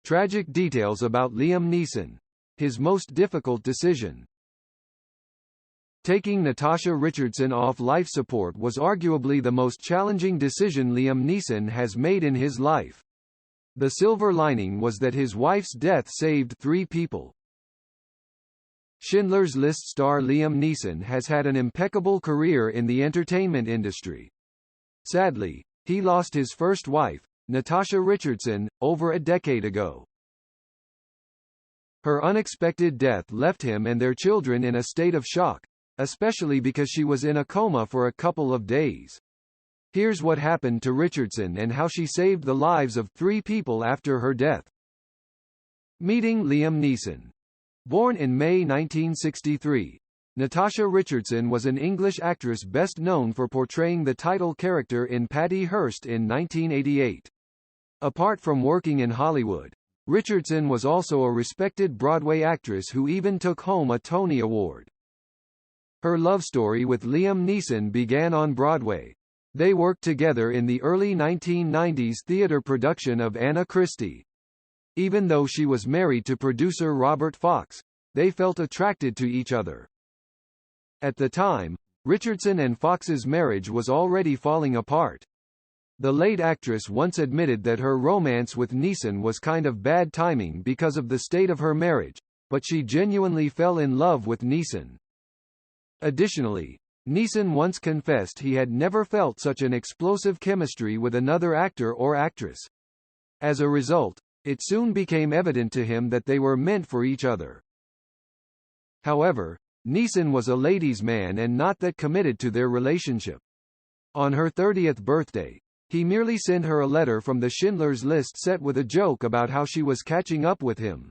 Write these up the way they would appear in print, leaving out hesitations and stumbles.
Tragic details about Liam Neeson. His most difficult decision. Taking Natasha Richardson off life support was arguably the most challenging decision Liam Neeson has made in his life. The silver lining was that his wife's death saved 3 people. Schindler's List star Liam Neeson has had an impeccable career in the entertainment industry. Sadly, he lost his first wife, Natasha Richardson, over a decade ago. Her unexpected death left him and their children in a state of shock, especially because she was in a coma for a couple of days. Here's what happened to Richardson and how she saved the lives of 3 people after her death. Meeting Liam Neeson. Born in May 1963, Natasha Richardson was an English actress best known for portraying the title character in Patty Hearst in 1988. Apart from working in Hollywood, Richardson was also a respected Broadway actress who even took home a Tony Award. Her love story with Liam Neeson began on Broadway. They worked together in the early 1990s theater production of Anna Christie. Even though she was married to producer Robert Fox, they felt attracted to each other. At the time, Richardson and Fox's marriage was already falling apart. The late actress once admitted that her romance with Neeson was kind of bad timing because of the state of her marriage, but she genuinely fell in love with Neeson. Additionally, Neeson once confessed he had never felt such an explosive chemistry with another actor or actress. As a result, it soon became evident to him that they were meant for each other. However, Neeson was a ladies' man and not that committed to their relationship. On her 30th birthday, he merely sent her a letter from the Schindler's List set with a joke about how she was catching up with him.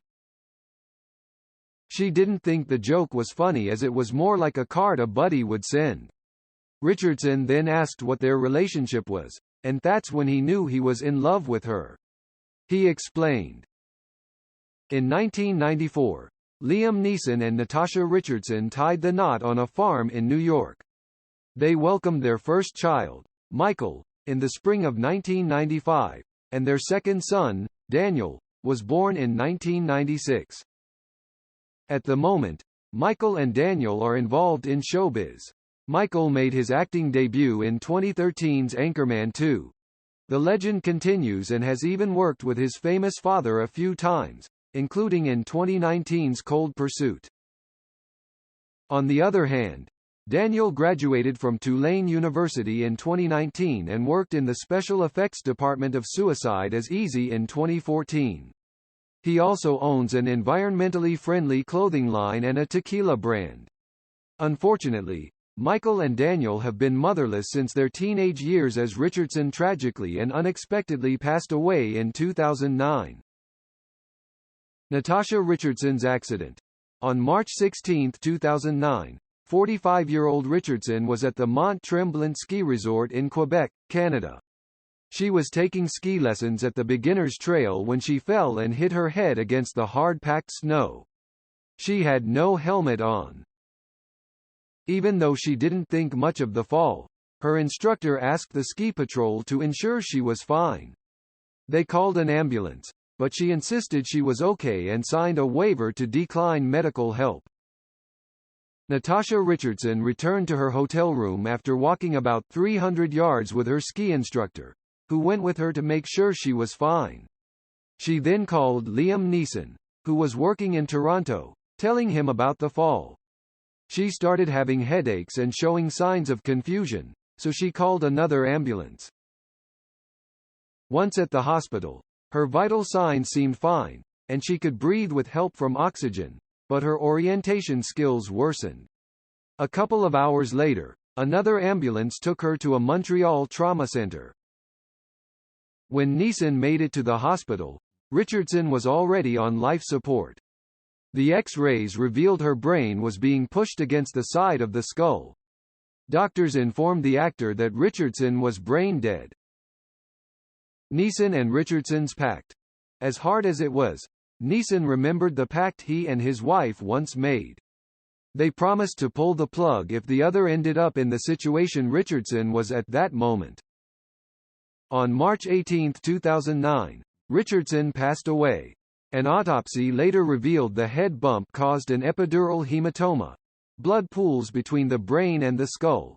She didn't think the joke was funny as it was more like a card a buddy would send. Richardson then asked what their relationship was, and that's when he knew he was in love with her. He explained. In 1994, Liam Neeson and Natasha Richardson tied the knot on a farm in New York. They welcomed their first child, Michael, in the spring of 1995, and their second son, Daniel, was born in 1996. At the moment, Michael and Daniel are involved in showbiz. Michael made his acting debut in 2013's Anchorman 2. The legend continues and has even worked with his famous father a few times, including in 2019's Cold Pursuit. On the other hand, Daniel graduated from Tulane University in 2019 and worked in the special effects department of Suicide as Easy in 2014. He also owns an environmentally friendly clothing line and a tequila brand. Unfortunately, Michael and Daniel have been motherless since their teenage years as Richardson tragically and unexpectedly passed away in 2009. Natasha Richardson's accident. On March 16, 2009, 45-year-old Richardson was at the Mont Tremblant ski resort in Quebec, Canada. She was taking ski lessons at the beginner's trail when she fell and hit her head against the hard-packed snow. She had no helmet on. Even though she didn't think much of the fall, her instructor asked the ski patrol to ensure she was fine. They called an ambulance, but she insisted she was okay and signed a waiver to decline medical help. Natasha Richardson returned to her hotel room after walking about 300 yards with her ski instructor, who went with her to make sure she was fine. She then called Liam Neeson, who was working in Toronto, telling him about the fall. She started having headaches and showing signs of confusion, so she called another ambulance. Once at the hospital, her vital signs seemed fine, and she could breathe with help from oxygen, but her orientation skills worsened. A couple of hours later, another ambulance took her to a Montreal trauma center. When Neeson made it to the hospital, Richardson was already on life support. The X-rays revealed her brain was being pushed against the side of the skull. Doctors informed the actor that Richardson was brain dead. Neeson and Richardson's pact. As hard as it was, Neeson remembered the pact he and his wife once made. They promised to pull the plug if the other ended up in the situation Richardson was at that moment. On March 18, 2009, Richardson passed away. An autopsy later revealed the head bump caused an epidural hematoma, blood pools between the brain and the skull.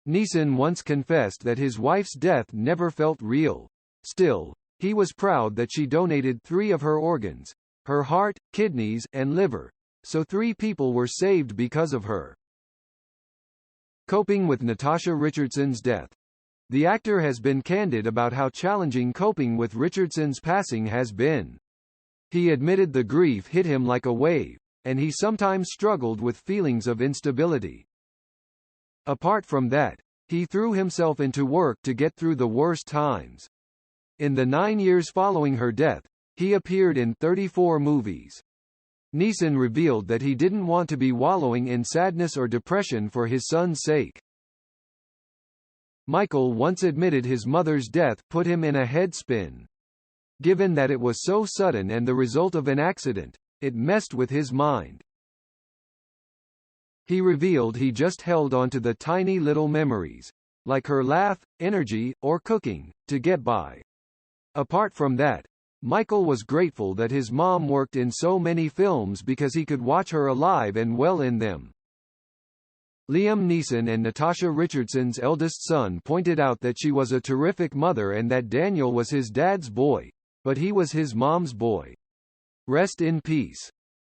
Neeson once confessed that his wife's death never felt real. Still, he was proud that she donated 3 of her organs, her heart, kidneys, and liver, so 3 people were saved because of her. Coping with Natasha Richardson's death. The actor has been candid about how challenging coping with Richardson's passing has been. He admitted the grief hit him like a wave, and he sometimes struggled with feelings of instability. Apart from that, he threw himself into work to get through the worst times. In the 9 years following her death, he appeared in 34 movies. Neeson revealed that he didn't want to be wallowing in sadness or depression for his son's sake. Michael once admitted his mother's death put him in a headspin. Given that it was so sudden and the result of an accident, it messed with his mind. He revealed he just held on to the tiny little memories, like her laugh, energy, or cooking, to get by. Apart from that, Michael was grateful that his mom worked in so many films because he could watch her alive and well in them. Liam Neeson and Natasha Richardson's eldest son pointed out that she was a terrific mother and that Daniel was his dad's boy, but he was his mom's boy. Rest in peace.